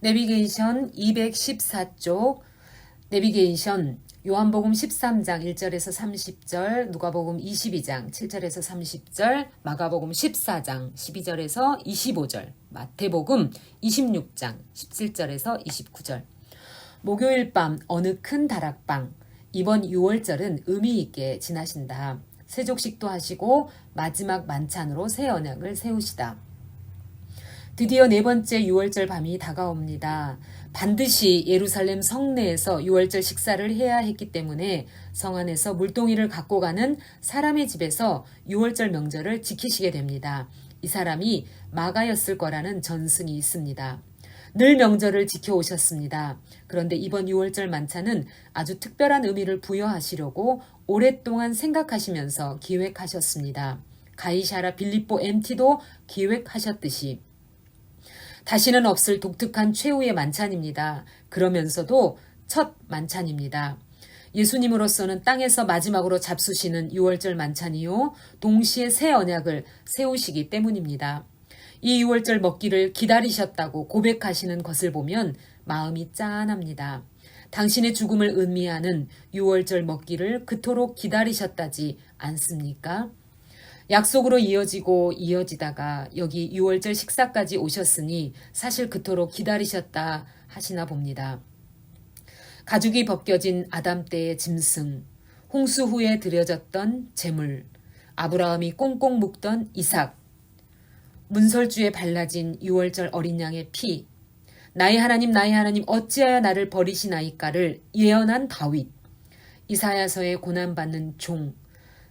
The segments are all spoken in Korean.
내비게이션 214쪽 내비게이션 요한복음 13장 1절에서 30절, 누가복음 22장 7절에서 30절, 마가복음 14장 12절에서 25절, 마태복음 26장 17절에서 29절. 목요일 밤 어느 큰 다락방. 이번 6월절은 의미 있게 지나신다. 세족식도 하시고 마지막 만찬으로 새 언약을 세우시다. 드디어 네 번째 6월절 밤이 다가옵니다. 반드시 예루살렘 성내에서 6월절 식사를 해야 했기 때문에 성 안에서 물동이를 갖고 가는 사람의 집에서 6월절 명절을 지키시게 됩니다. 이 사람이 마가였을 거라는 전승이 있습니다. 늘 명절을 지켜오셨습니다. 그런데 이번 6월절 만찬은 아주 특별한 의미를 부여하시려고 오랫동안 생각하시면서 기획하셨습니다. 가이사랴 빌립보 MT도 기획하셨듯이 다시는 없을 독특한 최후의 만찬입니다. 그러면서도 첫 만찬입니다. 예수님으로서는 땅에서 마지막으로 잡수시는 6월절 만찬이요, 동시에 새 언약을 세우시기 때문입니다. 이 6월절 먹기를 기다리셨다고 고백하시는 것을 보면 마음이 짠합니다. 당신의 죽음을 의미하는 6월절 먹기를 그토록 기다리셨다지 않습니까? 약속으로 이어지고 이어지다가 여기 6월절 식사까지 오셨으니 사실 그토록 기다리셨다 하시나 봅니다. 가죽이 벗겨진 아담 때의 짐승, 홍수 후에 드려졌던 제물, 아브라함이 꽁꽁 묶던 이삭, 문설주에 발라진 6월절 어린 양의 피, 나의 하나님 어찌하여 나를 버리시나이까를 예언한 다윗, 이사야서에 고난받는 종,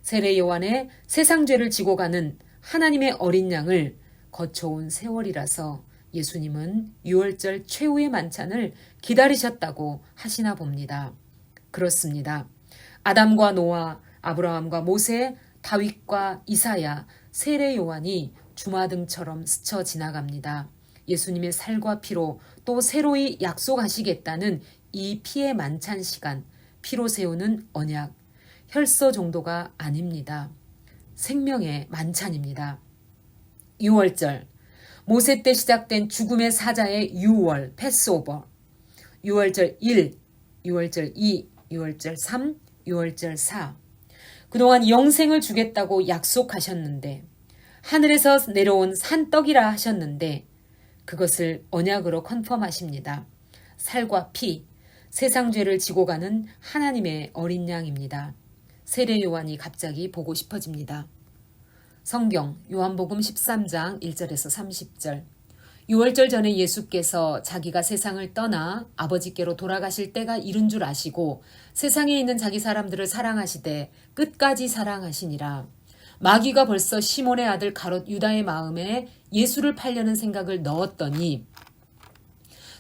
세례 요한의 세상 죄를 지고 가는 하나님의 어린 양을 거쳐온 세월이라서 예수님은 6월절 최후의 만찬을 기다리셨다고 하시나 봅니다. 그렇습니다. 아담과 노아, 아브라함과 모세, 다윗과 이사야, 세례 요한이 주마등처럼 스쳐 지나갑니다. 예수님의 살과 피로 또 새로이 약속하시겠다는 이 피의 만찬 시간, 피로 세우는 언약, 혈서 정도가 아닙니다. 생명의 만찬입니다. 6월절, 모세 때 시작된 죽음의 사자의 6월, 패스오버, 6월절 1, 6월절 2, 6월절 3, 6월절 4. 그동안 영생을 주겠다고 약속하셨는데, 하늘에서 내려온 산떡이라 하셨는데, 그것을 언약으로 컨펌하십니다. 살과 피, 세상 죄를 지고 가는 하나님의 어린 양입니다. 세례 요한이 갑자기 보고 싶어집니다. 성경 요한복음 13장 1절에서 30절. 6월절 전에 예수께서 자기가 세상을 떠나 아버지께로 돌아가실 때가 이른 줄 아시고 세상에 있는 자기 사람들을 사랑하시되 끝까지 사랑하시니라. 마귀가 벌써 시몬의 아들 가롯 유다의 마음에 예수를 팔려는 생각을 넣었더니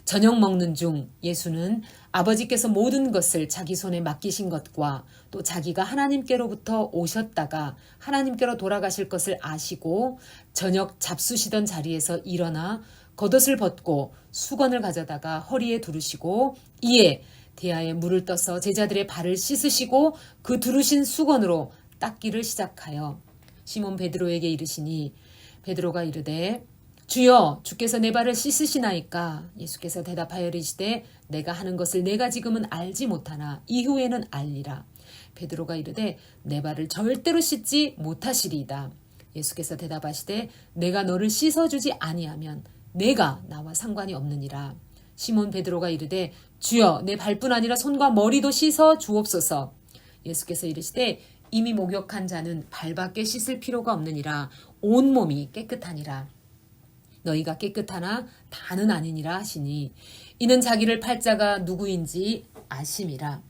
저녁 먹는 중 예수는 아버지께서 모든 것을 자기 손에 맡기신 것과 또 자기가 하나님께로부터 오셨다가 하나님께로 돌아가실 것을 아시고 저녁 잡수시던 자리에서 일어나 겉옷을 벗고 수건을 가져다가 허리에 두르시고 이에 대야에 물을 떠서 제자들의 발을 씻으시고 그 두르신 수건으로 닦기를 시작하여 시몬 베드로에게 이르시니 베드로가 이르되 주여 주께서 내 발을 씻으시나이까? 예수께서 대답하여 이르시되 내가 하는 것을 내가 지금은 알지 못하나 이후에는 알리라. 베드로가 이르되 내 발을 절대로 씻지 못하시리이다. 예수께서 대답하시되 내가 너를 씻어주지 아니하면 내가 나와 상관이 없느니라. 시몬 베드로가 이르되 주여 내 발뿐 아니라 손과 머리도 씻어 주옵소서. 예수께서 이르시되 이미 목욕한 자는 발밖에 씻을 필요가 없느니라. 온몸이 깨끗하니라. 너희가 깨끗하나 다는 아니니라 하시니 이는 자기를 팔 자가 누구인지 아심이라.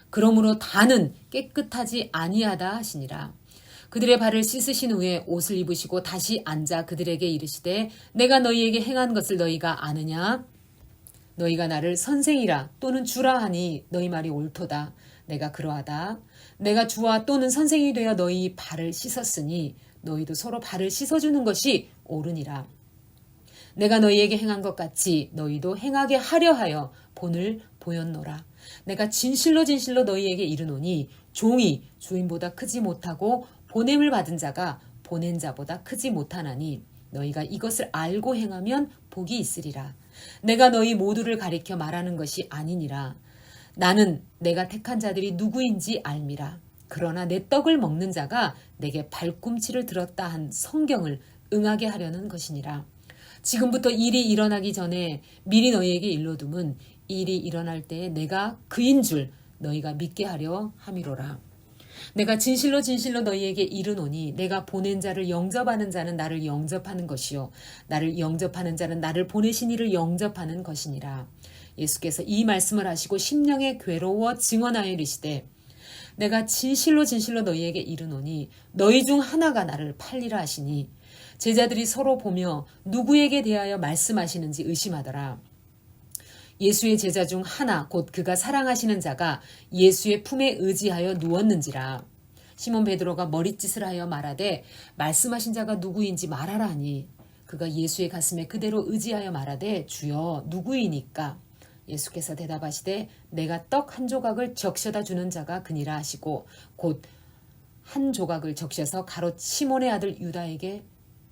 그러므로 다는 깨끗하지 아니하다 하시니라. 그들의 발을 씻으신 후에 옷을 입으시고 다시 앉아 그들에게 이르시되 내가 너희에게 행한 것을 너희가 아느냐? 너희가 나를 선생이라 또는 주라 하니 너희 말이 옳도다. 내가 그러하다. 내가 주와 또는 선생이 되어 너희 발을 씻었으니 너희도 서로 발을 씻어주는 것이 옳으니라. 내가 너희에게 행한 것 같이 너희도 행하게 하려 하여 본을 보였노라. 내가 진실로 너희에게 이르노니 종이 주인보다 크지 못하고 보냄을 받은 자가 보낸 자보다 크지 못하나니 너희가 이것을 알고 행하면 복이 있으리라. 내가 너희 모두를 가리켜 말하는 것이 아니니라. 나는 내가 택한 자들이 누구인지 알미라. 그러나 내 떡을 먹는 자가 내게 발꿈치를 들었다 한 성경을 응하게 하려는 것이니라. 지금부터 일이 일어나기 전에 미리 너희에게 일러둠은 일이 일어날 때에 내가 그인 줄 너희가 믿게 하려 함이로라. 내가 진실로 진실로 너희에게 이르노니 내가 보낸 자를 영접하는 자는 나를 영접하는 것이요 나를 영접하는 자는 나를 보내신 이를 영접하는 것이니라. 예수께서 이 말씀을 하시고 심령에 괴로워 증언하여 이르시되 내가 진실로 진실로 너희에게 이르노니 너희 중 하나가 나를 팔리라 하시니 제자들이 서로 보며 누구에게 대하여 말씀하시는지 의심하더라. 예수의 제자 중 하나 곧 그가 사랑하시는 자가 예수의 품에 의지하여 누웠는지라. 시몬 베드로가 머릿짓을 하여 말하되 말씀하신 자가 누구인지 말하라 하니 그가 예수의 가슴에 그대로 의지하여 말하되 주여 누구이니까. 예수께서 대답하시되 내가 떡 한 조각을 적셔다 주는 자가 그니라 하시고 곧 한 조각을 적셔서 가롯 시몬의 아들 유다에게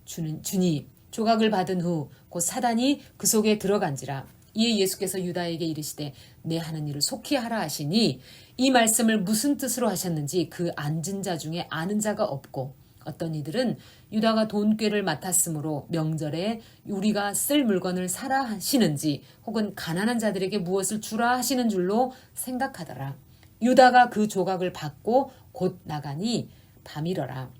주니 조각을 받은 후 곧 사단이 그 속에 들어간지라. 이에 예수께서 유다에게 이르시되 내 하는 일을 속히 하라 하시니 이 말씀을 무슨 뜻으로 하셨는지 그 앉은 자 중에 아는 자가 없고 어떤 이들은 유다가 돈꾀를 맡았으므로 명절에 우리가 쓸 물건을 사라 하시는지 혹은 가난한 자들에게 무엇을 주라 하시는 줄로 생각하더라. 유다가 그 조각을 받고 곧 나가니 밤이러라.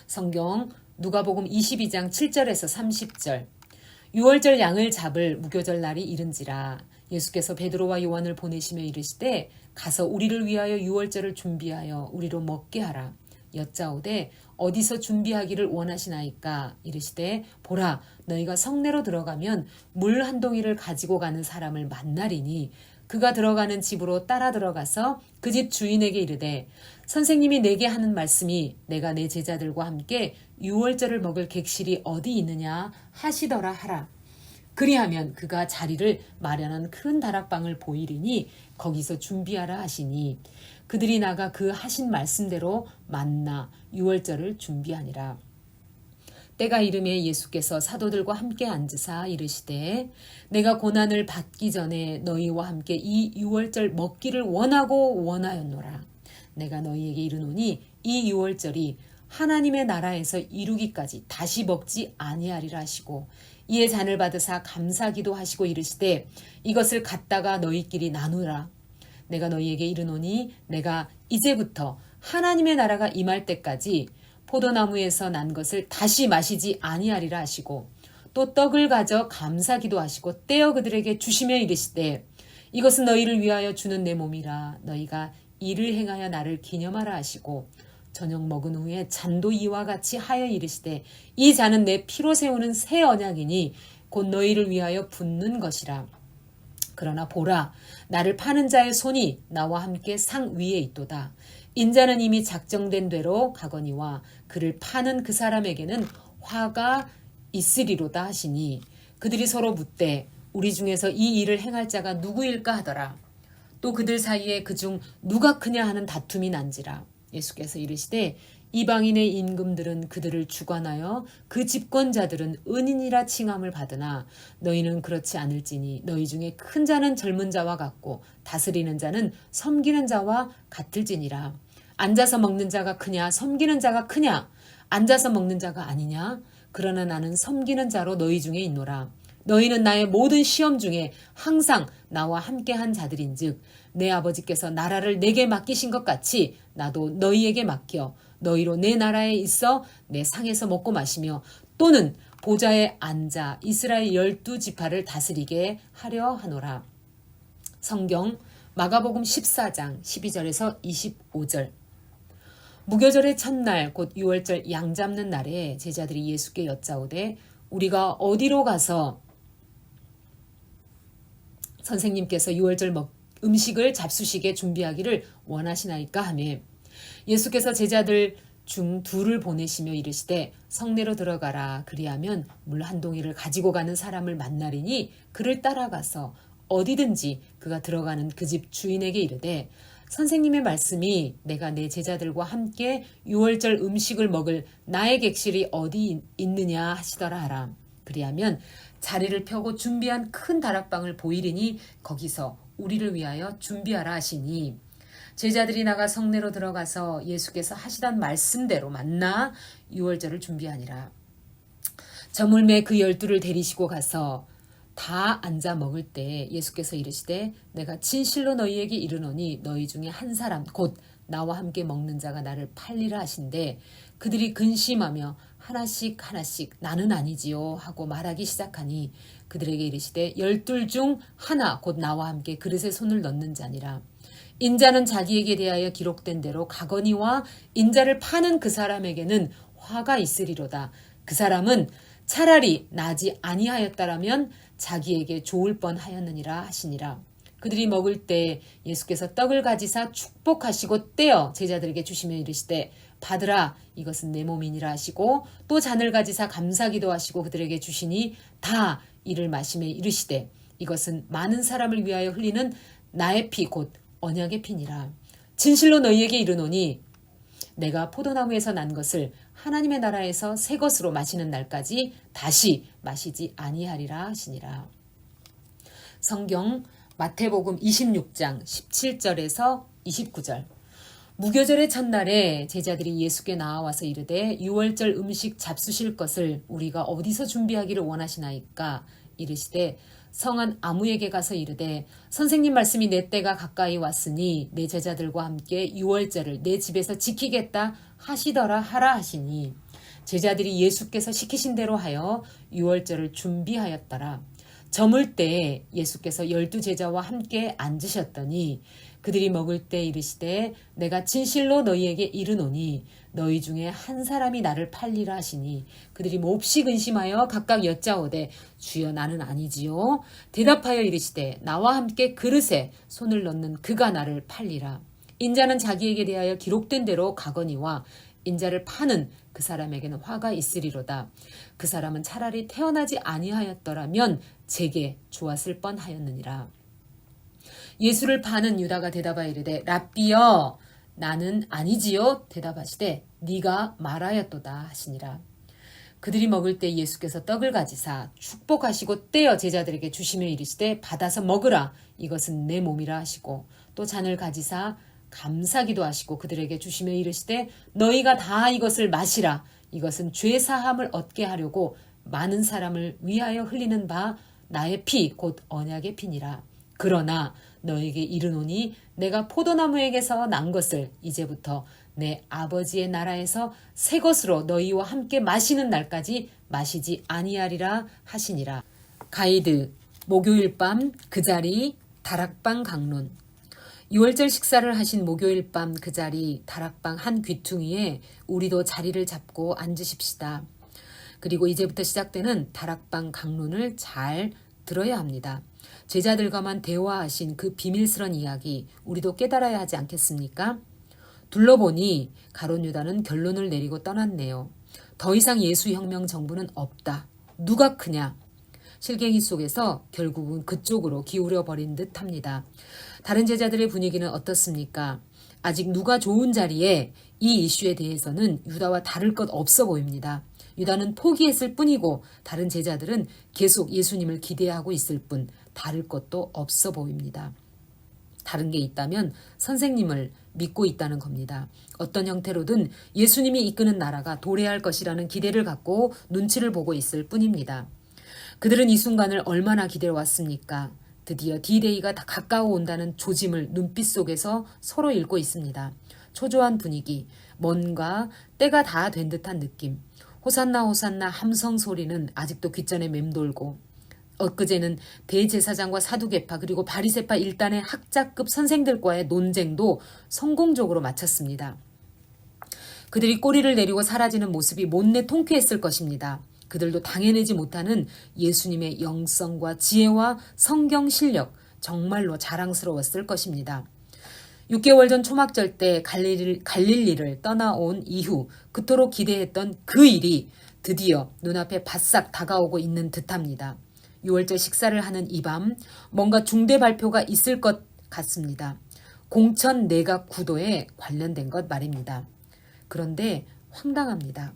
성경 누가복음 22장 7절에서 30절. 유월절 양을 잡을 무교절 날이 이른지라. 예수께서 베드로와 요한을 보내시며 이르시되 가서 우리를 위하여 유월절을 준비하여 우리로 먹게 하라. 여짜오되 어디서 준비하기를 원하시나이까. 이르시되 보라 너희가 성내로 들어가면 물 한 동이를 가지고 가는 사람을 만나리니 그가 들어가는 집으로 따라 들어가서 그 집 주인에게 이르되 선생님이 내게 하는 말씀이 내가 내 제자들과 함께 유월절을 먹을 객실이 어디 있느냐 하시더라 하라. 그리하면 그가 자리를 마련한 큰 다락방을 보이리니 거기서 준비하라 하시니 그들이 나가 그 하신 말씀대로 만나 유월절을 준비하니라. 때가 이름에 예수께서 사도들과 함께 앉으사 이르시되 내가 고난을 받기 전에 너희와 함께 이 유월절 먹기를 원하고 원하였노라. 내가 너희에게 이르노니 이 유월절이 하나님의 나라에서 이루기까지 다시 먹지 아니하리라 하시고 이에 잔을 받으사 감사기도 하시고 이르시되 이것을 갖다가 너희끼리 나누라. 내가 너희에게 이르노니 내가 이제부터 하나님의 나라가 임할 때까지 포도나무에서 난 것을 다시 마시지 아니하리라 하시고 또 떡을 가져 감사기도 하시고 떼어 그들에게 주시며 이르시되 이것은 너희를 위하여 주는 내 몸이라. 너희가 이를 행하여 나를 기념하라 하시고 저녁 먹은 후에 잔도 이와 같이 하여 이르시되 이 잔은 내 피로 세우는 새 언약이니 곧 너희를 위하여 붓는 것이라. 그러나 보라 나를 파는 자의 손이 나와 함께 상 위에 있도다. 인자는 이미 작정된 대로 가거니와 그를 파는 그 사람에게는 화가 있으리로다 하시니 그들이 서로 묻되 우리 중에서 이 일을 행할 자가 누구일까 하더라. 또 그들 사이에 그중 누가 크냐 하는 다툼이 난지라. 예수께서 이르시되 이방인의 임금들은 그들을 주관하여 그 집권자들은 은인이라 칭함을 받으나 너희는 그렇지 않을지니 너희 중에 큰 자는 젊은 자와 같고 다스리는 자는 섬기는 자와 같을지니라. 앉아서 먹는 자가 크냐 섬기는 자가 크냐. 앉아서 먹는 자가 아니냐. 그러나 나는 섬기는 자로 너희 중에 있노라. 너희는 나의 모든 시험 중에 항상 나와 함께한 자들인즉 내 아버지께서 나라를 내게 맡기신 것 같이 나도 너희에게 맡겨 너희로 내 나라에 있어 내 상에서 먹고 마시며 또는 보좌에 앉아 이스라엘 12지파를 다스리게 하려 하노라. 성경 마가복음 14장 12절에서 25절. 무교절의 첫날 곧 유월절 양 잡는 날에 제자들이 예수께 여짜오되 우리가 어디로 가서 선생님께서 유월절 음식을 잡수시게 준비하기를 원하시나이까 하매 예수께서 제자들 중 둘을 보내시며 이르시되 성내로 들어가라. 그리하면 물 한 동이를 가지고 가는 사람을 만나리니 그를 따라가서 어디든지 그가 들어가는 그 집 주인에게 이르되 선생님의 말씀이 내가 내 제자들과 함께 유월절 음식을 먹을 나의 객실이 어디 있느냐 하시더라 하라. 그리하면 자리를 펴고 준비한 큰 다락방을 보이리니 거기서 우리를 위하여 준비하라 하시니 제자들이 나가 성내로 들어가서 예수께서 하시던 말씀대로 만나 유월절을 준비하니라. 저물매 그 12를 데리시고 가서 다 앉아 먹을 때 예수께서 이르시되 내가 진실로 너희에게 이르노니 너희 중에 한 사람 곧 나와 함께 먹는 자가 나를 팔리라 하신대 그들이 근심하며 하나씩 나는 아니지요 하고 말하기 시작하니 그들에게 이르시되 12 중 하나 곧 나와 함께 그릇에 손을 넣는 자니라. 인자는 자기에게 대하여 기록된 대로 가거니와 인자를 파는 그 사람에게는 화가 있으리로다. 그 사람은 차라리 나지 아니하였다라면 자기에게 좋을 뻔하였느니라 하시니라. 그들이 먹을 때 예수께서 떡을 가지사 축복하시고 떼어 제자들에게 주시며 이르시되 받으라 이것은 내 몸이니라 하시고 또 잔을 가지사 감사기도 하시고 그들에게 주시니 다 이를 마시며 이르시되 이것은 많은 사람을 위하여 흘리는 나의 피 곧 언약의 피니라. 진실로 너희에게 이르노니 내가 포도나무에서 난 것을 하나님의 나라에서 새 것으로 마시는 날까지 다시 마시지 아니하리라 하시니라. 성경 마태복음 26장 17절에서 29절. 무교절의 첫날에 제자들이 예수께 나와서 이르되 유월절 음식 잡수실 것을 우리가 어디서 준비하기를 원하시나이까 이르시되 성한 아무에게 가서 이르되 선생님 말씀이 내 때가 가까이 왔으니 내 제자들과 함께 유월절을 내 집에서 지키겠다 하시더라 하라 하시니 제자들이 예수께서 시키신 대로 하여 유월절을 준비하였더라. 저물 때 예수께서 12 제자와 함께 앉으셨더니 그들이 먹을 때 이르시되 내가 진실로 너희에게 이르노니 너희 중에 한 사람이 나를 팔리라 하시니 그들이 몹시 근심하여 각각 여짜오되 주여 나는 아니지요. 대답하여 이르시되 나와 함께 그릇에 손을 넣는 그가 나를 팔리라. 인자는 자기에게 대하여 기록된 대로 가거니와 인자를 파는 그 사람에게는 화가 있으리로다. 그 사람은 차라리 태어나지 아니하였더라면 제게 좋았을 뻔하였느니라. 예수를 파는 유다가 대답하여 이르되 랍비여 나는 아니지요. 대답하시되 네가 말하였도다 하시니라. 그들이 먹을 때 예수께서 떡을 가지사 축복하시고 떼어 제자들에게 주시며 이르시되 받아서 먹으라 이것은 내 몸이라 하시고 또 잔을 가지사 감사기도 하시고 그들에게 주시며 이르시되 너희가 다 이것을 마시라 이것은 죄 사함을 얻게 하려고 많은 사람을 위하여 흘리는 바 나의 피 곧 언약의 피니라. 그러나 너에게 이르노니 내가 포도나무에게서 난 것을 이제부터 내 아버지의 나라에서 새 것으로 너희와 함께 마시는 날까지 마시지 아니하리라 하시니라. 가이드 목요일 밤 그 자리 다락방 강론. 6월절 식사를 하신 목요일 밤 그 자리 다락방 한 귀퉁이에 우리도 자리를 잡고 앉으십시다. 그리고 이제부터 시작되는 다락방 강론을 잘 들어야 합니다. 제자들과만 대화하신 그 비밀스런 이야기 우리도 깨달아야 하지 않겠습니까? 둘러보니 가룟 유다는 결론을 내리고 떠났네요. 더 이상 예수혁명 정부는 없다. 누가 크냐? 실갱이 속에서 결국은 그쪽으로 기울여버린 듯합니다. 다른 제자들의 분위기는 어떻습니까? 아직 누가 좋은 자리에 이 이슈에 대해서는 유다와 다를 것 없어 보입니다. 유다는 포기했을 뿐이고 다른 제자들은 계속 예수님을 기대하고 있을 뿐 다를 것도 없어 보입니다. 다른 게 있다면 선생님을 믿고 있다는 겁니다. 어떤 형태로든 예수님이 이끄는 나라가 도래할 것이라는 기대를 갖고 눈치를 보고 있을 뿐입니다. 그들은 이 순간을 얼마나 기다려왔습니까? 드디어 D-Day가 다 가까워 온다는 조짐을 눈빛 속에서 서로 읽고 있습니다. 초조한 분위기, 뭔가 때가 다 된 듯한 느낌. 호산나 호산나 함성 소리는 아직도 귓전에 맴돌고 엊그제는 대제사장과 사두개파 그리고 바리새파 일단의 학자급 선생들과의 논쟁도 성공적으로 마쳤습니다. 그들이 꼬리를 내리고 사라지는 모습이 못내 통쾌했을 것입니다. 그들도 당해내지 못하는 예수님의 영성과 지혜와 성경 실력 정말로 자랑스러웠을 것입니다. 6개월 전 초막절 때 갈릴리를 떠나온 이후 그토록 기대했던 그 일이 드디어 눈앞에 바싹 다가오고 있는 듯합니다. 6월절 식사를 하는 이 밤 뭔가 중대 발표가 있을 것 같습니다. 공천 내각 구도에 관련된 것 말입니다. 그런데 황당합니다.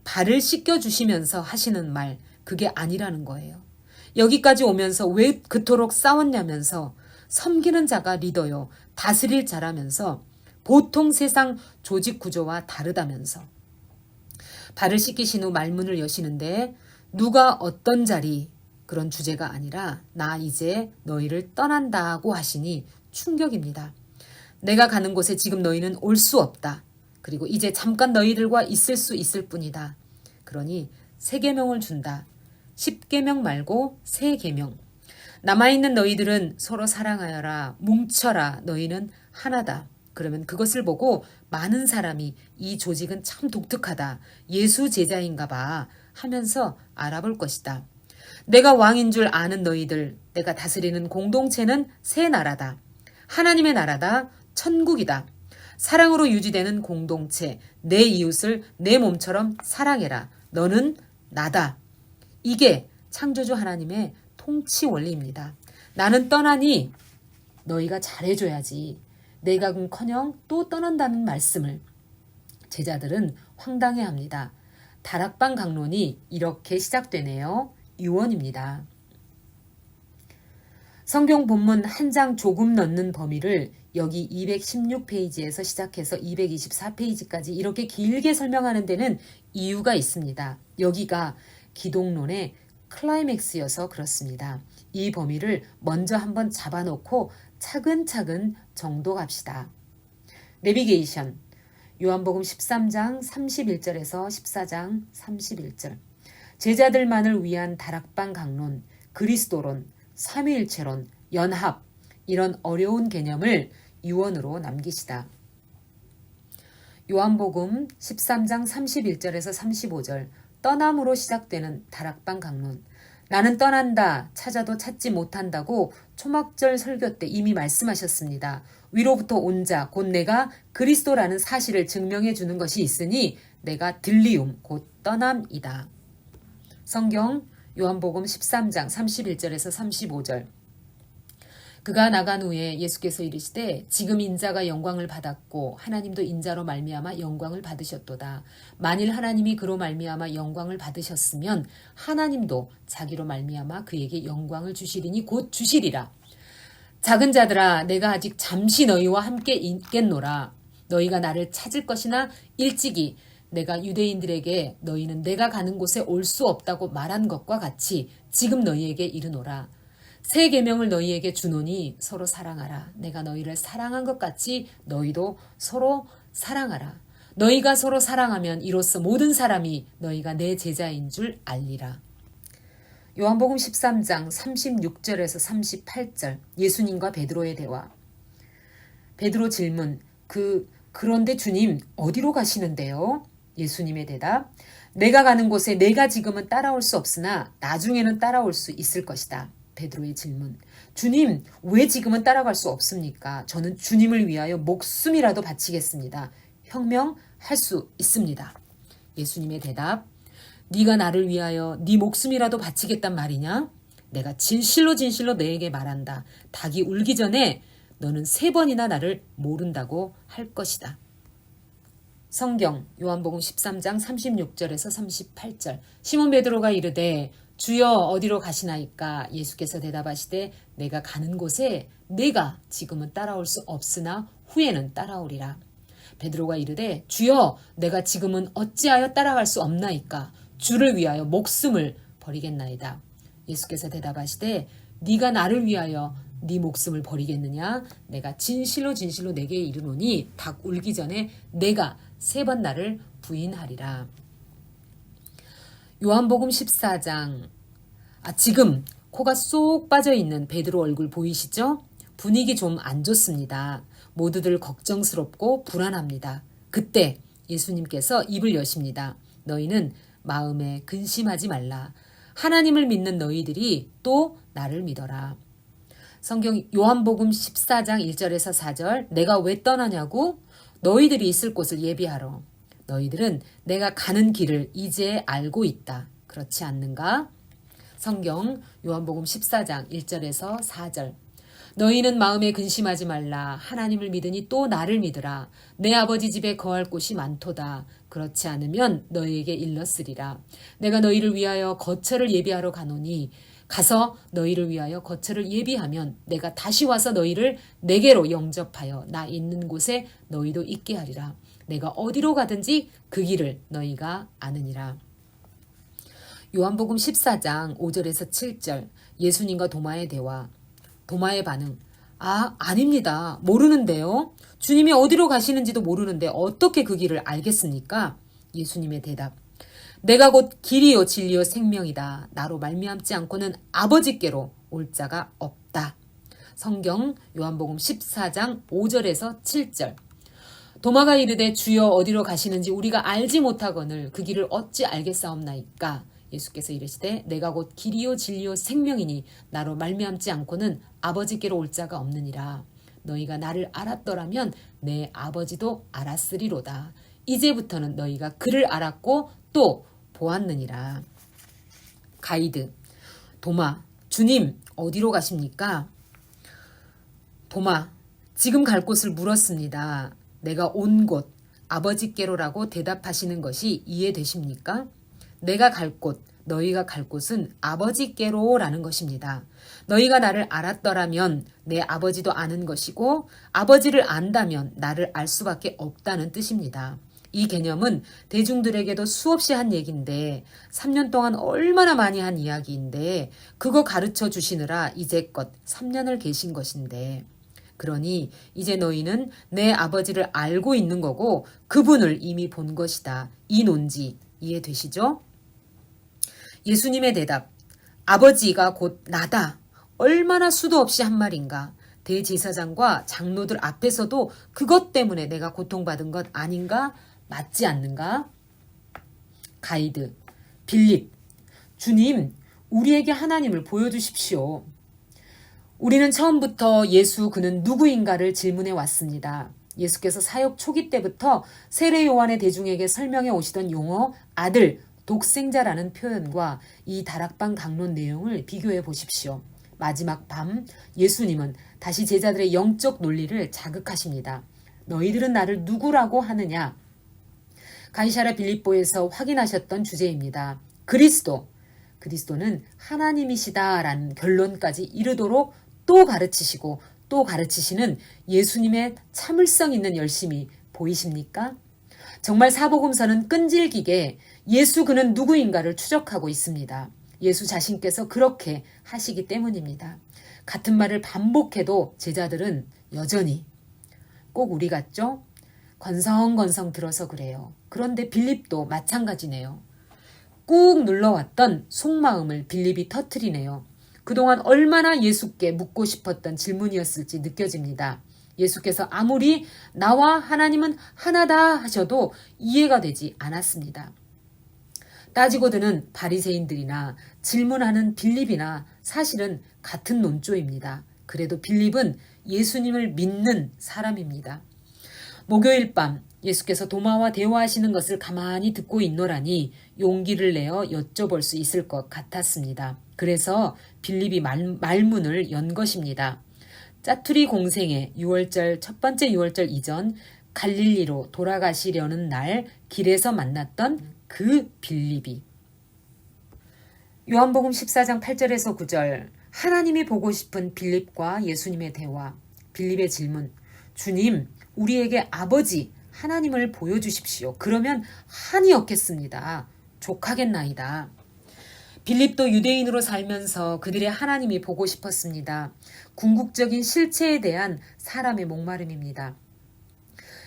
발을 씻겨주시면서 하시는 말, 그게 아니라는 거예요. 여기까지 오면서 왜 그토록 싸웠냐면서 섬기는 자가 리더요, 다스릴 자라면서 보통 세상 조직 구조와 다르다면서 발을 씻기신 후 말문을 여시는데 누가 어떤 자리, 그런 주제가 아니라 나 이제 너희를 떠난다고 하시니 충격입니다. 내가 가는 곳에 지금 너희는 올 수 없다. 그리고 이제 잠깐 너희들과 있을 수 있을 뿐이다. 그러니 새 계명을 준다. 10계명 말고 새 계명. 남아있는 너희들은 서로 사랑하여라. 뭉쳐라. 너희는 하나다. 그러면 그것을 보고 많은 사람이 이 조직은 참 독특하다. 예수 제자인가 봐 하면서 알아볼 것이다. 내가 왕인 줄 아는 너희들, 내가 다스리는 공동체는 새 나라다. 하나님의 나라다. 천국이다. 사랑으로 유지되는 공동체, 내 이웃을 내 몸처럼 사랑해라. 너는 나다. 이게 창조주 하나님의 통치 원리입니다. 나는 떠나니 너희가 잘해줘야지. 내가는커녕 또 떠난다는 말씀을 제자들은 황당해합니다. 다락방 강론이 이렇게 시작되네요. 유언입니다. 성경 본문 한 장 조금 넣는 범위를 여기 216페이지에서 시작해서 224페이지까지 이렇게 길게 설명하는 데는 이유가 있습니다. 여기가 기독론의 클라이맥스여서 그렇습니다. 이 범위를 먼저 한번 잡아놓고 차근차근 정독합시다. 내비게이션, 요한복음 13장 31절에서 14장 31절, 제자들만을 위한 다락방 강론, 그리스도론, 삼위일체론, 연합, 이런 어려운 개념을 유언으로 남기시다. 요한복음 13장 31절에서 35절, 떠남으로 시작되는 다락방 강론. 나는 떠난다, 찾아도 찾지 못한다고 초막절 설교 때 이미 말씀하셨습니다. 위로부터 온 자, 곧 내가 그리스도라는 사실을 증명해 주는 것이 있으니 내가 들리움, 곧 떠남이다. 성경 요한복음 13장 31절에서 35절. 그가 나간 후에 예수께서 이르시되 지금 인자가 영광을 받았고 하나님도 인자로 말미암아 영광을 받으셨도다. 만일 하나님이 그로 말미암아 영광을 받으셨으면 하나님도 자기로 말미암아 그에게 영광을 주시리니 곧 주시리라. 작은 자들아, 내가 아직 잠시 너희와 함께 있겠노라. 너희가 나를 찾을 것이나 일찍이 내가 유대인들에게 너희는 내가 가는 곳에 올 수 없다고 말한 것과 같이 지금 너희에게 이르노라. 새 계명을 너희에게 주노니 서로 사랑하라. 내가 너희를 사랑한 것 같이 너희도 서로 사랑하라. 너희가 서로 사랑하면 이로써 모든 사람이 너희가 내 제자인 줄 알리라. 요한복음 13장 36절에서 38절, 예수님과 베드로의 대화. 베드로 질문, 그런데 주님 어디로 가시는데요? 예수님의 대답, 내가 가는 곳에 내가 지금은 따라올 수 없으나 나중에는 따라올 수 있을 것이다. 베드로의 질문, 주님 왜 지금은 따라갈 수 없습니까? 저는 주님을 위하여 목숨이라도 바치겠습니다. 혁명할 수 있습니다. 예수님의 대답, 네가 나를 위하여 네 목숨이라도 바치겠단 말이냐? 내가 진실로 너에게 말한다. 닭이 울기 전에 너는 3번이나 나를 모른다고 할 것이다. 성경 요한복음 13장 36절에서 38절, 시몬 베드로가 이르되 주여 어디로 가시나이까? 예수께서 대답하시되 내가 가는 곳에 내가 지금은 따라올 수 없으나 후에는 따라오리라. 베드로가 이르되 주여 내가 지금은 어찌하여 따라갈 수 없나이까? 주를 위하여 목숨을 버리겠나이다. 예수께서 대답하시되 네가 나를 위하여 네 목숨을 버리겠느냐? 내가 진실로 내게 이르노니 닭 울기 전에 내가 3번 나를 부인하리라. 요한복음 14장, 지금 코가 쏙 빠져있는 베드로 얼굴 보이시죠? 분위기 좀 안 좋습니다. 모두들 걱정스럽고 불안합니다. 그때 예수님께서 입을 여십니다. 너희는 마음에 근심하지 말라. 하나님을 믿는 너희들이 또 나를 믿어라. 성경 요한복음 14장 1절에서 4절, 내가 왜 떠나냐고? 너희들이 있을 곳을 예비하러. 너희들은 내가 가는 길을 이제 알고 있다. 그렇지 않는가? 성경 요한복음 14장 1절에서 4절, 너희는 마음에 근심하지 말라. 하나님을 믿으니 또 나를 믿으라. 내 아버지 집에 거할 곳이 많도다. 그렇지 않으면 너희에게 일렀으리라. 내가 너희를 위하여 거처를 예비하러 가노니 가서 너희를 위하여 거처를 예비하면 내가 다시 와서 너희를 내게로 영접하여 나 있는 곳에 너희도 있게 하리라. 내가 어디로 가든지 그 길을 너희가 아느니라. 요한복음 14장 5절에서 7절 예수님과 도마의 대화. 도마의 반응. 아닙니다. 모르는데요. 주님이 어디로 가시는지도 모르는데 어떻게 그 길을 알겠습니까? 예수님의 대답. 내가 곧 길이요 진리요 생명이다. 나로 말미암지 않고는 아버지께로 올 자가 없다. 성경 요한복음 14장 5절에서 7절. 도마가 이르되 주여 어디로 가시는지 우리가 알지 못하거늘 그 길을 어찌 알겠사옵나이까. 예수께서 이르시되 내가 곧 길이요 진리요 생명이니 나로 말미암지 않고는 아버지께로 올 자가 없느니라. 너희가 나를 알았더라면 내 아버지도 알았으리로다. 이제부터는 너희가 그를 알았고 또 보았느니라. 가이드. 도마. 주님 어디로 가십니까? 도마. 지금 갈 곳을 물었습니다. 내가 온 곳 아버지께로라고 대답하시는 것이 이해되십니까? 내가 갈 곳, 너희가 갈 곳은 아버지께로라는 것입니다. 너희가 나를 알았더라면 내 아버지도 아는 것이고 아버지를 안다면 나를 알 수밖에 없다는 뜻입니다. 이 개념은 대중들에게도 수없이 한 얘기인데 3년 동안 얼마나 많이 한 이야기인데 그거 가르쳐 주시느라 이제껏 3년을 계신 것인데 그러니 이제 너희는 내 아버지를 알고 있는 거고 그분을 이미 본 것이다. 이 논지 이해되시죠? 예수님의 대답. 아버지가 곧 나다. 얼마나 수도 없이 한 말인가. 대제사장과 장로들 앞에서도 그것 때문에 내가 고통받은 것 아닌가? 맞지 않는가? 가이드. 빌립. 주님, 우리에게 하나님을 보여주십시오. 우리는 처음부터 예수 그는 누구인가를 질문해 왔습니다. 예수께서 사역 초기 때부터 세례 요한의 대중에게 설명해 오시던 용어 아들, 독생자라는 표현과 이 다락방 강론 내용을 비교해 보십시오. 마지막 밤 예수님은 다시 제자들의 영적 논리를 자극하십니다. 너희들은 나를 누구라고 하느냐? 가이사랴 빌립보에서 확인하셨던 주제입니다. 그리스도는 하나님이시다라는 결론까지 이르도록 또 가르치시고 또 가르치시는 예수님의 참을성 있는 열심이 보이십니까? 정말 사복음서는 끈질기게 예수 그는 누구인가를 추적하고 있습니다. 예수 자신께서 그렇게 하시기 때문입니다. 같은 말을 반복해도 제자들은 여전히 꼭 우리 같죠? 건성건성 들어서 그래요. 그런데 빌립도 마찬가지네요. 꾹 눌러왔던 속마음을 빌립이 터뜨리네요. 그동안 얼마나 예수께 묻고 싶었던 질문이었을지 느껴집니다. 예수께서 아무리 나와 하나님은 하나다 하셔도 이해가 되지 않았습니다. 따지고 드는 바리새인들이나 질문하는 빌립이나 사실은 같은 논조입니다. 그래도 빌립은 예수님을 믿는 사람입니다. 목요일 밤 예수께서 도마와 대화하시는 것을 가만히 듣고 있노라니 용기를 내어 여쭤볼 수 있을 것 같았습니다. 그래서 빌립이 말문을 연 것입니다. 짜투리 공생의 6월절 첫 번째 6월절 이전 갈릴리로 돌아가시려는 날 길에서 만났던 그 빌립이. 요한복음 14장 8절에서 9절 하나님이 보고 싶은 빌립과 예수님의 대화. 빌립의 질문. 주님, 우리에게 아버지 하나님을 보여주십시오. 그러면 한이 없겠습니다. 족하겠나이다. 빌립도 유대인으로 살면서 그들의 하나님이 보고 싶었습니다. 궁극적인 실체에 대한 사람의 목마름입니다.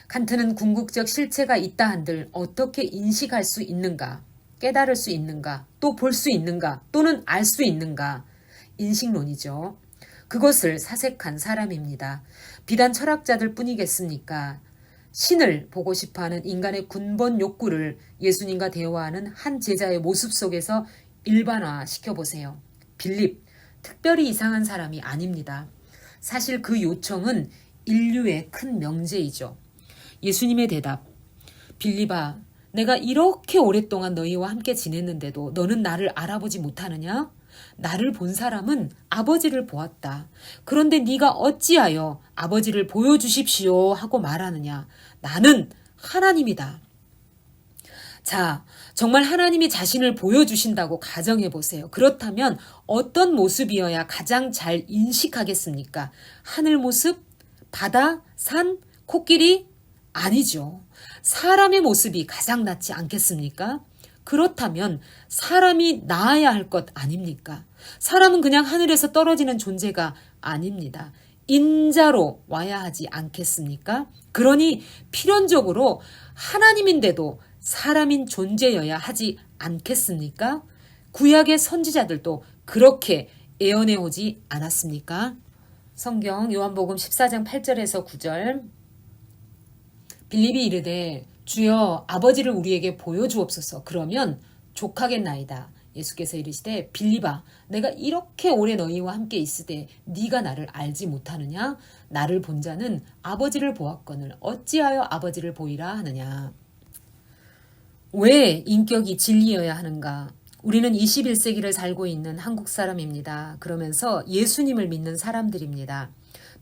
칸트는 궁극적 실체가 있다 한들 어떻게 인식할 수 있는가, 깨달을 수 있는가, 또 볼 수 있는가, 또는 알 수 있는가. 인식론이죠. 그것을 사색한 사람입니다. 비단 철학자들 뿐이겠습니까? 신을 보고 싶어하는 인간의 근본 욕구를 예수님과 대화하는 한 제자의 모습 속에서 일반화시켜보세요. 빌립, 특별히 이상한 사람이 아닙니다. 사실 그 요청은 인류의 큰 명제이죠. 예수님의 대답. 빌립아, 내가 이렇게 오랫동안 너희와 함께 지냈는데도 너는 나를 알아보지 못하느냐? 나를 본 사람은 아버지를 보았다. 그런데 네가 어찌하여 아버지를 보여주십시오 하고 말하느냐. 나는 하나님이다. 자, 정말 하나님이 자신을 보여주신다고 가정해 보세요. 그렇다면 어떤 모습이어야 가장 잘 인식하겠습니까? 하늘 모습? 바다? 산? 코끼리? 아니죠. 사람의 모습이 가장 낫지 않겠습니까? 그렇다면 사람이 나아야 할 것 아닙니까? 사람은 그냥 하늘에서 떨어지는 존재가 아닙니다. 인자로 와야 하지 않겠습니까? 그러니 필연적으로 하나님인데도 사람인 존재여야 하지 않겠습니까? 구약의 선지자들도 그렇게 예언해 오지 않았습니까? 성경 요한복음 14장 8절에서 9절 빌립이 이르되 주여 아버지를 우리에게 보여주옵소서. 그러면 족하겠나이다. 예수께서 이르시되 빌립아 내가 이렇게 오래 너희와 함께 있으되 네가 나를 알지 못하느냐? 나를 본 자는 아버지를 보았거늘 어찌하여 아버지를 보이라 하느냐. 왜 인격이 진리여야 하는가? 우리는 21세기를 살고 있는 한국 사람입니다. 그러면서 예수님을 믿는 사람들입니다.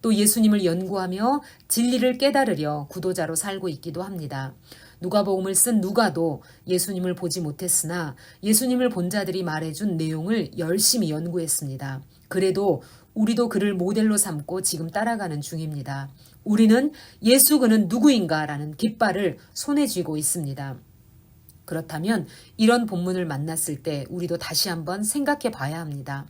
또 예수님을 연구하며 진리를 깨달으려 구도자로 살고 있기도 합니다. 누가복음을 쓴 누가도 예수님을 보지 못했으나 예수님을 본 자들이 말해준 내용을 열심히 연구했습니다. 그래도 우리도 그를 모델로 삼고 지금 따라가는 중입니다. 우리는 예수 그는 누구인가 라는 깃발을 손에 쥐고 있습니다. 그렇다면 이런 본문을 만났을 때 우리도 다시 한번 생각해 봐야 합니다.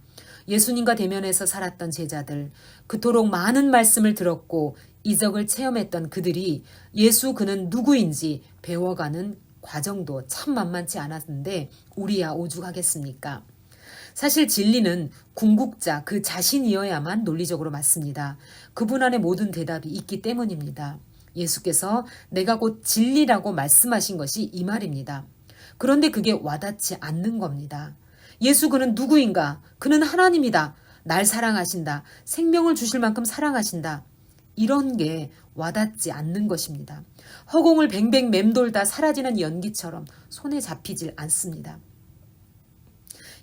예수님과 대면해서 살았던 제자들, 그토록 많은 말씀을 들었고 이적을 체험했던 그들이 예수 그는 누구인지 배워가는 과정도 참 만만치 않았는데 우리야 오죽하겠습니까? 사실 진리는 궁극자 그 자신이어야만 논리적으로 맞습니다. 그분 안에 모든 대답이 있기 때문입니다. 예수께서 내가 곧 진리라고 말씀하신 것이 이 말입니다. 그런데 그게 와닿지 않는 겁니다. 예수 그는 누구인가? 그는 하나님이다. 날 사랑하신다. 생명을 주실 만큼 사랑하신다. 이런 게 와닿지 않는 것입니다. 허공을 뱅뱅 맴돌다 사라지는 연기처럼 손에 잡히질 않습니다.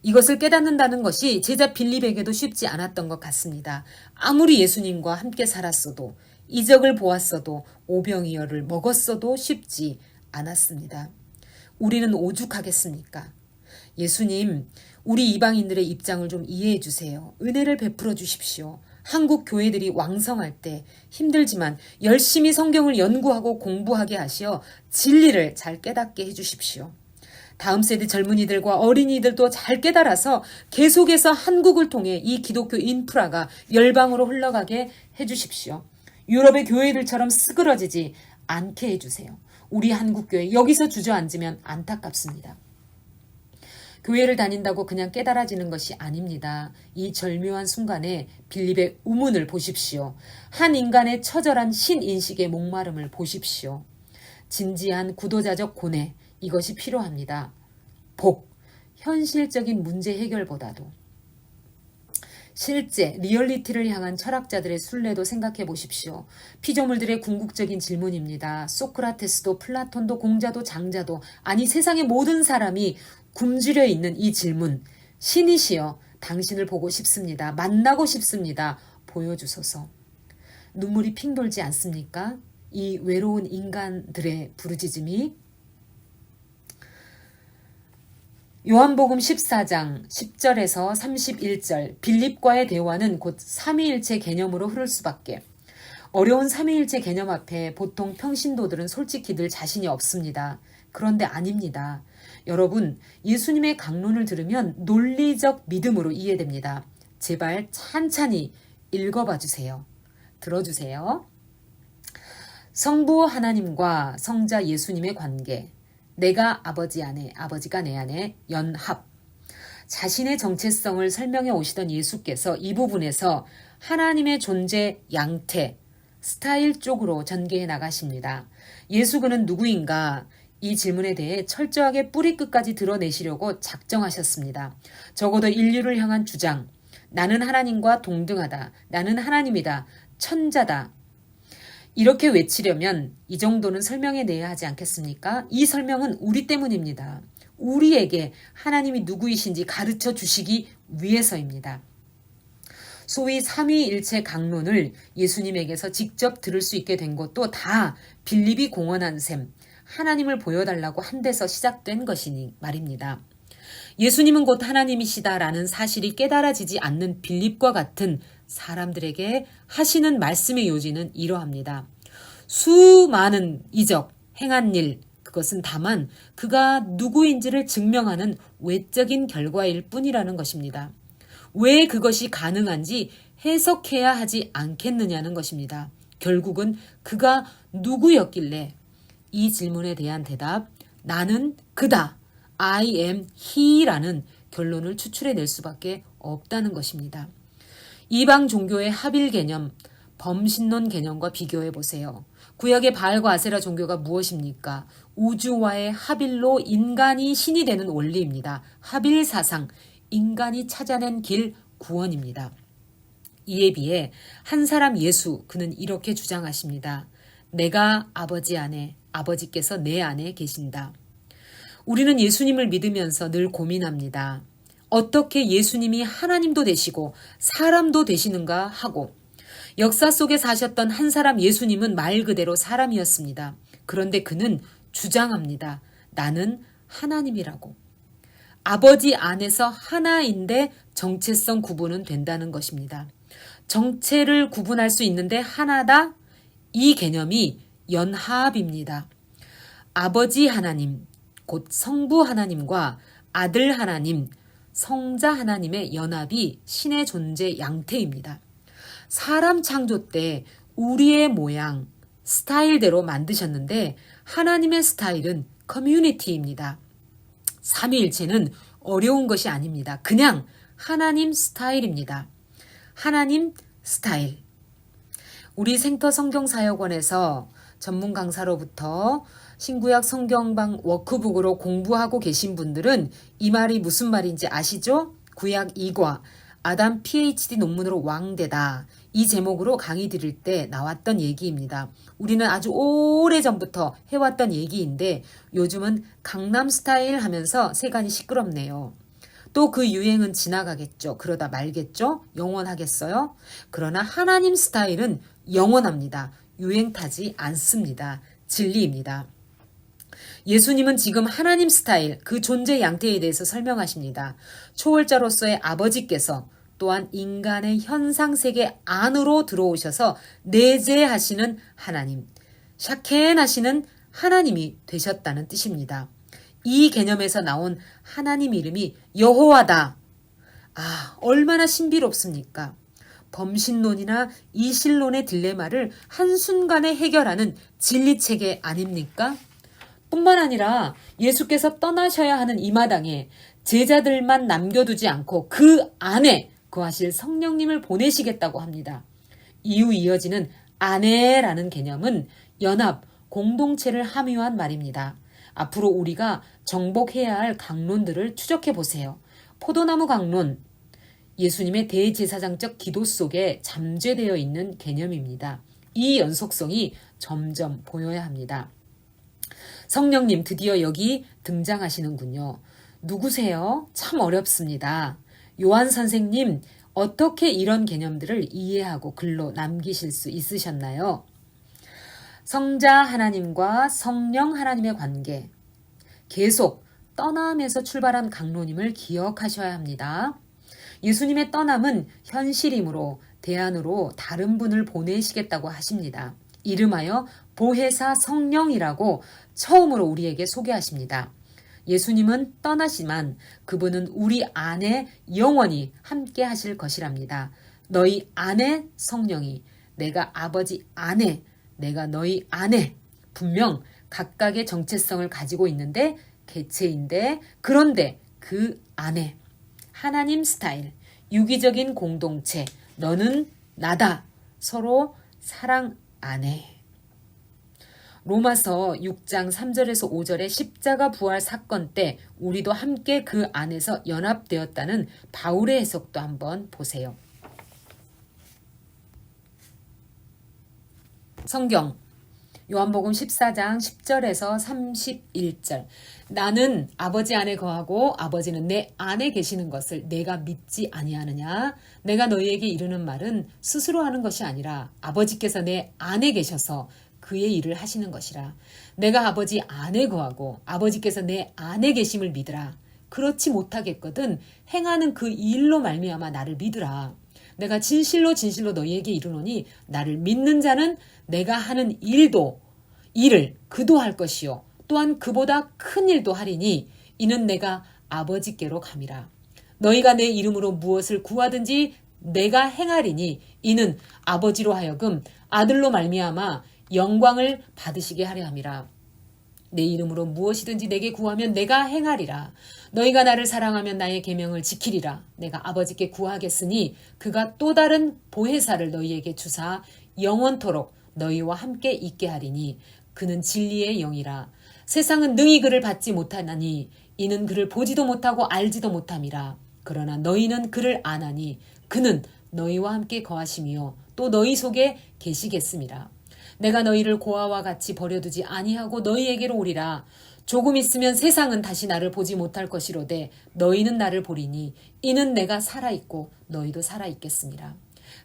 이것을 깨닫는다는 것이 제자 빌립에게도 쉽지 않았던 것 같습니다. 아무리 예수님과 함께 살았어도 이적을 보았어도 오병이어를 먹었어도 쉽지 않았습니다. 우리는 오죽하겠습니까? 예수님, 우리 이방인들의 입장을 좀 이해해 주세요. 은혜를 베풀어 주십시오. 한국 교회들이 왕성할 때 힘들지만 열심히 성경을 연구하고 공부하게 하시어 진리를 잘 깨닫게 해 주십시오. 다음 세대 젊은이들과 어린이들도 잘 깨달아서 계속해서 한국을 통해 이 기독교 인프라가 열방으로 흘러가게 해 주십시오. 유럽의 교회들처럼 쓰그러지지 않게 해주세요. 우리 한국교회 여기서 주저앉으면 안타깝습니다. 교회를 다닌다고 그냥 깨달아지는 것이 아닙니다. 이 절묘한 순간에 빌립의 우문을 보십시오. 한 인간의 처절한 신인식의 목마름을 보십시오. 진지한 구도자적 고뇌, 이것이 필요합니다. 복, 현실적인 문제 해결보다도. 실제 리얼리티를 향한 철학자들의 순례도 생각해 보십시오. 피조물들의 궁극적인 질문입니다. 소크라테스도 플라톤도 공자도 장자도 아니 세상의 모든 사람이 굶주려 있는 이 질문. 신이시여 당신을 보고 싶습니다. 만나고 싶습니다. 보여주소서. 눈물이 핑 돌지 않습니까? 이 외로운 인간들의 부르짖음이. 요한복음 14장 10절에서 31절 빌립과의 대화는 곧 삼위일체 개념으로 흐를 수밖에. 어려운 삼위일체 개념 앞에 보통 평신도들은 솔직히 늘 자신이 없습니다. 그런데 아닙니다. 여러분, 예수님의 강론을 들으면 논리적 믿음으로 이해됩니다. 제발 찬찬히 읽어봐 주세요. 들어주세요. 성부 하나님과 성자 예수님의 관계. 내가 아버지 안에, 아버지가 내 안에 연합. 자신의 정체성을 설명해 오시던 예수께서 이 부분에서 하나님의 존재 양태, 스타일 쪽으로 전개해 나가십니다. 예수 그는 누구인가? 이 질문에 대해 철저하게 뿌리 끝까지 드러내시려고 작정하셨습니다. 적어도 인류를 향한 주장, 나는 하나님과 동등하다, 나는 하나님이다, 천자다. 이렇게 외치려면 이 정도는 설명해내야 하지 않겠습니까? 이 설명은 우리 때문입니다. 우리에게 하나님이 누구이신지 가르쳐 주시기 위해서입니다. 소위 삼위일체 강론을 예수님에게서 직접 들을 수 있게 된 것도 다 빌립이 공언한 셈, 하나님을 보여달라고 한 데서 시작된 것이니 말입니다. 예수님은 곧 하나님이시다라는 사실이 깨달아지지 않는 빌립과 같은 사람들에게 하시는 말씀의 요지는 이러합니다. 수많은 이적, 행한 일, 그것은 다만 그가 누구인지를 증명하는 외적인 결과일 뿐이라는 것입니다. 왜 그것이 가능한지 해석해야 하지 않겠느냐는 것입니다. 결국은 그가 누구였길래 이 질문에 대한 대답, 나는 그다, I am he라는 결론을 추출해낼 수밖에 없다는 것입니다. 이방 종교의 합일 개념, 범신론 개념과 비교해 보세요. 구약의 바알과 아세라 종교가 무엇입니까? 우주와의 합일로 인간이 신이 되는 원리입니다. 합일 사상, 인간이 찾아낸 길 구원입니다. 이에 비해 한 사람 예수, 그는 이렇게 주장하십니다. 내가 아버지 안에, 아버지께서 내 안에 계신다. 우리는 예수님을 믿으면서 늘 고민합니다. 어떻게 예수님이 하나님도 되시고 사람도 되시는가 하고, 역사 속에 사셨던 한 사람 예수님은 말 그대로 사람이었습니다. 그런데 그는 주장합니다. 나는 하나님이라고. 아버지 안에서 하나인데 정체성 구분은 된다는 것입니다. 정체를 구분할 수 있는데 하나다? 이 개념이 연합입니다. 아버지 하나님, 곧 성부 하나님과 아들 하나님, 성자 하나님의 연합이 신의 존재 양태입니다. 사람 창조 때 우리의 모양, 스타일대로 만드셨는데 하나님의 스타일은 커뮤니티입니다. 삼위일체는 어려운 것이 아닙니다. 그냥 하나님 스타일입니다. 하나님 스타일. 우리 생터 성경사역원에서 전문 강사로부터 신구약 성경방 워크북으로 공부하고 계신 분들은 이 말이 무슨 말인지 아시죠? 구약 2과 아담 PhD 논문으로 왕되다. 이 제목으로 강의 드릴 때 나왔던 얘기입니다. 우리는 아주 오래전부터 해왔던 얘기인데 요즘은 강남 스타일 하면서 세간이 시끄럽네요. 또 그 유행은 지나가겠죠. 그러다 말겠죠. 영원하겠어요? 그러나 하나님 스타일은 영원합니다. 유행 타지 않습니다. 진리입니다. 예수님은 지금 하나님 스타일, 그 존재 양태에 대해서 설명하십니다. 초월자로서의 아버지께서 또한 인간의 현상세계 안으로 들어오셔서 내재하시는 하나님, 샤켄하시는 하나님이 되셨다는 뜻입니다. 이 개념에서 나온 하나님 이름이 여호와다. 아, 얼마나 신비롭습니까? 범신론이나 이신론의 딜레마를 한순간에 해결하는 진리체계 아닙니까? 뿐만 아니라 예수께서 떠나셔야 하는 이 마당에 제자들만 남겨두지 않고 그 안에 거하실 성령님을 보내시겠다고 합니다. 이후 이어지는 아내라는 개념은 연합, 공동체를 함유한 말입니다. 앞으로 우리가 정복해야 할 강론들을 추적해 보세요. 포도나무 강론, 예수님의 대제사장적 기도 속에 잠재되어 있는 개념입니다. 이 연속성이 점점 보여야 합니다. 성령님 드디어 여기 등장하시는군요. 누구세요? 참 어렵습니다. 요한 선생님, 어떻게 이런 개념들을 이해하고 글로 남기실 수 있으셨나요? 성자 하나님과 성령 하나님의 관계, 계속 떠남에서 출발한 강론임을 기억하셔야 합니다. 예수님의 떠남은 현실이므로 대안으로 다른 분을 보내시겠다고 하십니다. 이름하여 보혜사 성령이라고 처음으로 우리에게 소개하십니다. 예수님은 떠나시만 그분은 우리 안에 영원히 함께 하실 것이랍니다. 너희 안에 성령이, 내가 아버지 안에, 내가 너희 안에, 분명 각각의 정체성을 가지고 있는데 개체인데, 그런데 그 안에 하나님 스타일, 유기적인 공동체, 너는 나다, 서로 사랑 안에. 로마서 6장 3절에서 5절의 십자가 부활 사건 때 우리도 함께 그 안에서 연합되었다는 바울의 해석도 한번 보세요. 성경 요한복음 14장 10절에서 31절. 나는 아버지 안에 거하고 아버지는 내 안에 계시는 것을 내가 믿지 아니하느냐? 내가 너희에게 이르는 말은 스스로 하는 것이 아니라 아버지께서 내 안에 계셔서 그의 일을 하시는 것이라. 내가 아버지 안에 거하고 아버지께서 내 안에 계심을 믿으라. 그렇지 못하겠거든 행하는 그 일로 말미암아 나를 믿으라. 내가 진실로 진실로 너희에게 이르노니 나를 믿는 자는 내가 하는 일을 그도 할 것이요 또한 그보다 큰 일도 하리니 이는 내가 아버지께로 감이라. 너희가 내 이름으로 무엇을 구하든지 내가 행하리니 이는 아버지로 하여금 아들로 말미암아 영광을 받으시게 하려 함이라. 내 이름으로 무엇이든지 내게 구하면 내가 행하리라. 너희가 나를 사랑하면 나의 계명을 지키리라. 내가 아버지께 구하겠으니 그가 또 다른 보혜사를 너희에게 주사 영원토록 너희와 함께 있게 하리니 그는 진리의 영이라. 세상은 능히 그를 받지 못하나니 이는 그를 보지도 못하고 알지도 못함이라. 그러나 너희는 그를 아나니 그는 너희와 함께 거하시며 또 너희 속에 계시겠음이라. 내가 너희를 고아와 같이 버려두지 아니하고 너희에게로 오리라. 조금 있으면 세상은 다시 나를 보지 못할 것이로되 너희는 나를 보리니 이는 내가 살아있고 너희도 살아있겠습니다.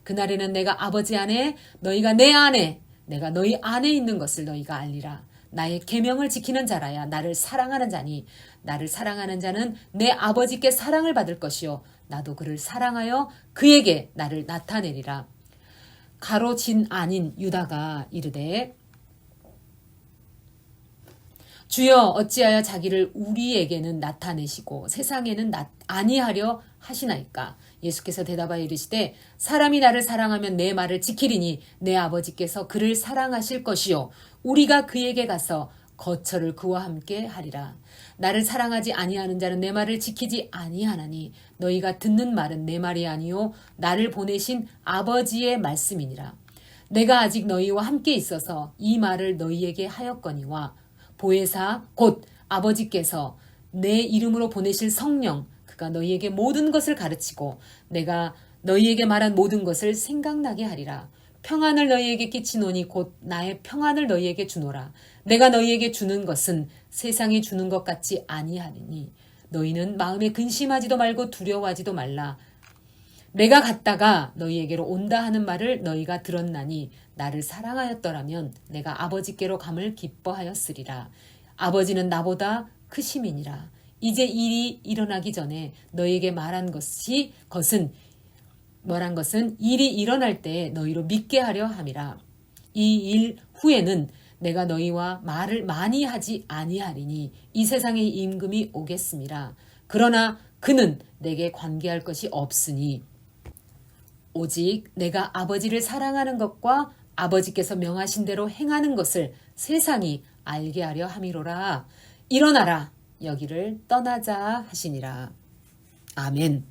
그날에는 내가 아버지 안에 너희가 내 안에 내가 너희 안에 있는 것을 너희가 알리라. 나의 계명을 지키는 자라야 나를 사랑하는 자니 나를 사랑하는 자는 내 아버지께 사랑을 받을 것이요 나도 그를 사랑하여 그에게 나를 나타내리라. 가로진 아닌 유다가 이르되 주여 어찌하여 자기를 우리에게는 나타내시고 세상에는 아니하려 하시나이까. 예수께서 대답하여 이르시되 사람이 나를 사랑하면 내 말을 지키리니 내 아버지께서 그를 사랑하실 것이요 우리가 그에게 가서 거처를 그와 함께 하리라. 나를 사랑하지 아니하는 자는 내 말을 지키지 아니하나니 너희가 듣는 말은 내 말이 아니요 나를 보내신 아버지의 말씀이니라. 내가 아직 너희와 함께 있어서 이 말을 너희에게 하였거니와 보혜사 곧 아버지께서 내 이름으로 보내실 성령 그가 너희에게 모든 것을 가르치고 내가 너희에게 말한 모든 것을 생각나게 하리라. 평안을 너희에게 끼치노니 곧 나의 평안을 너희에게 주노라. 내가 너희에게 주는 것은 세상이 주는 것 같지 아니하리니 너희는 마음에 근심하지도 말고 두려워하지도 말라. 내가 갔다가 너희에게로 온다 하는 말을 너희가 들었나니 나를 사랑하였더라면 내가 아버지께로 감을 기뻐하였으리라. 아버지는 나보다 크심이니라. 이제 일이 일어나기 전에 너희에게 말한 것은 일이 일어날 때 너희로 믿게 하려 함이라. 이 일 후에는 내가 너희와 말을 많이 하지 아니하리니 이 세상의 임금이 오겠음이라. 그러나 그는 내게 관계할 것이 없으니 오직 내가 아버지를 사랑하는 것과 아버지께서 명하신 대로 행하는 것을 세상이 알게 하려 함이로라. 일어나라 여기를 떠나자 하시니라. 아멘.